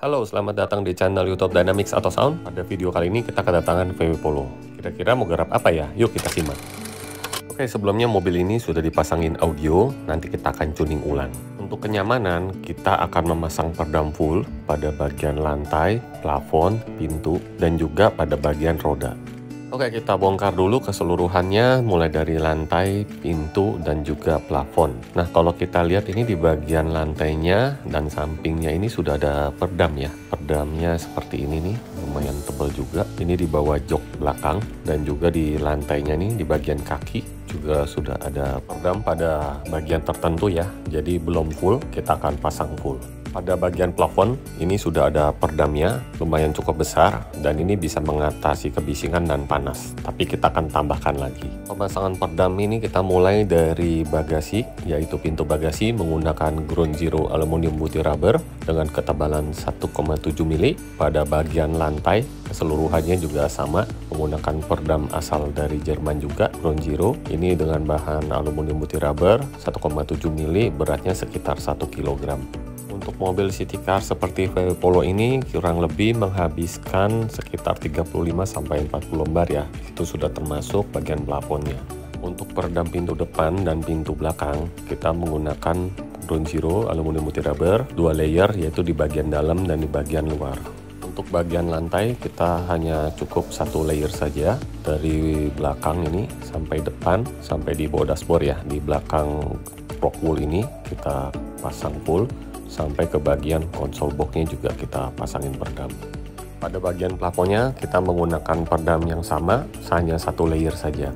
Halo, selamat datang di channel YouTube Dynamics Auto Sound. Pada video kali ini kita kedatangan VW Polo. Kira-kira mau garap apa ya? Yuk kita simak. Oke, sebelumnya mobil ini sudah dipasangin audio, nanti kita akan tuning ulang. Untuk kenyamanan, kita akan memasang peredam full pada bagian lantai, plafon, pintu, dan juga pada bagian roda. Oke, kita bongkar dulu keseluruhannya, mulai dari lantai, pintu, dan juga plafon. Nah, kalau kita lihat ini di bagian lantainya dan sampingnya ini sudah ada peredam ya. Peredamnya seperti ini nih, lumayan tebal juga. Ini di bawah jok belakang, dan juga di lantainya nih, di bagian kaki juga sudah ada peredam pada bagian tertentu ya. Jadi belum full, kita akan pasang full. Pada bagian plafon ini sudah ada peredamnya, lumayan cukup besar, dan ini bisa mengatasi kebisingan dan panas. Tapi kita akan tambahkan lagi. Pemasangan peredam ini kita mulai dari bagasi, yaitu pintu bagasi menggunakan Ground Zero aluminium putih rubber dengan ketebalan 1,7 mili. Pada bagian lantai keseluruhannya juga sama, menggunakan peredam asal dari Jerman juga, Ground Zero. Ini dengan bahan aluminium putih rubber 1,7 mili, beratnya sekitar 1 kg. Untuk mobil city car seperti VW Polo ini kurang lebih menghabiskan sekitar 35-40 lembar ya. Itu sudah termasuk bagian plafonnya. Untuk peredam pintu depan dan pintu belakang, kita menggunakan Ground Zero aluminium putih rubber 2 layer, yaitu di bagian dalam dan di bagian luar. Untuk bagian lantai kita hanya cukup 1 layer saja, dari belakang ini sampai depan, sampai di bawah dashboard ya. Di belakang rock wool ini kita pasang full, sampai ke bagian konsol boxnya juga kita pasangin peredam. Pada bagian plafonnya kita menggunakan peredam yang sama, hanya 1 layer saja.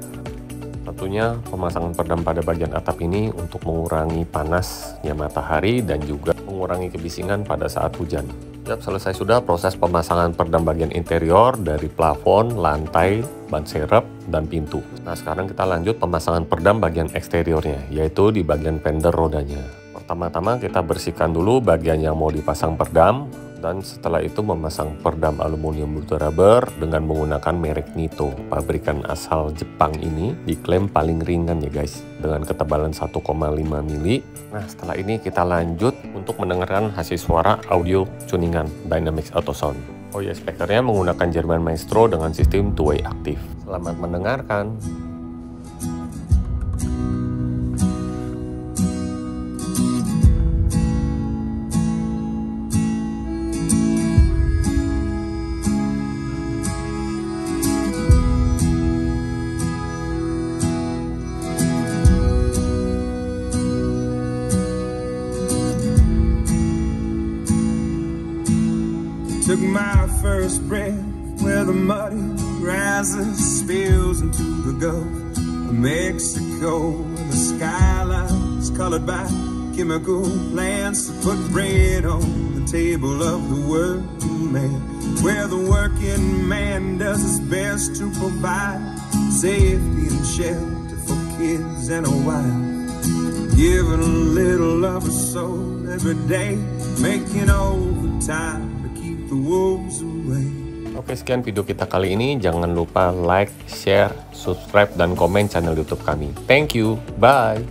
Tentunya pemasangan peredam pada bagian atap ini untuk mengurangi panasnya matahari dan juga mengurangi kebisingan pada saat hujan. Yap, selesai sudah proses pemasangan peredam bagian interior dari plafon, lantai, ban serep, dan pintu. Nah, sekarang kita lanjut pemasangan peredam bagian eksteriornya, yaitu di bagian fender rodanya. Pertama-tama kita bersihkan dulu bagian yang mau dipasang peredam, dan setelah itu memasang peredam aluminium putih rubber dengan menggunakan merek Nito. Pabrikan asal Jepang ini diklaim paling ringan ya guys, dengan ketebalan 1,5 mili. Nah, setelah ini kita lanjut untuk mendengarkan hasil suara audio tuningan Dynamics Auto Sound. Oh ya, speakernya menggunakan German Maestro dengan sistem two-way aktif. Selamat mendengarkan. Took my first breath where the muddy rises, spills into the Gulf of Mexico. The skyline is colored by chemical plants that put bread on the table of the working man, where the working man does his best to provide safety and shelter for kids and a wife, giving a little of a soul every day, making overtime. Oke, sekian video kita kali ini. Jangan lupa like, share, subscribe, dan komen channel YouTube kami. Thank you. Bye.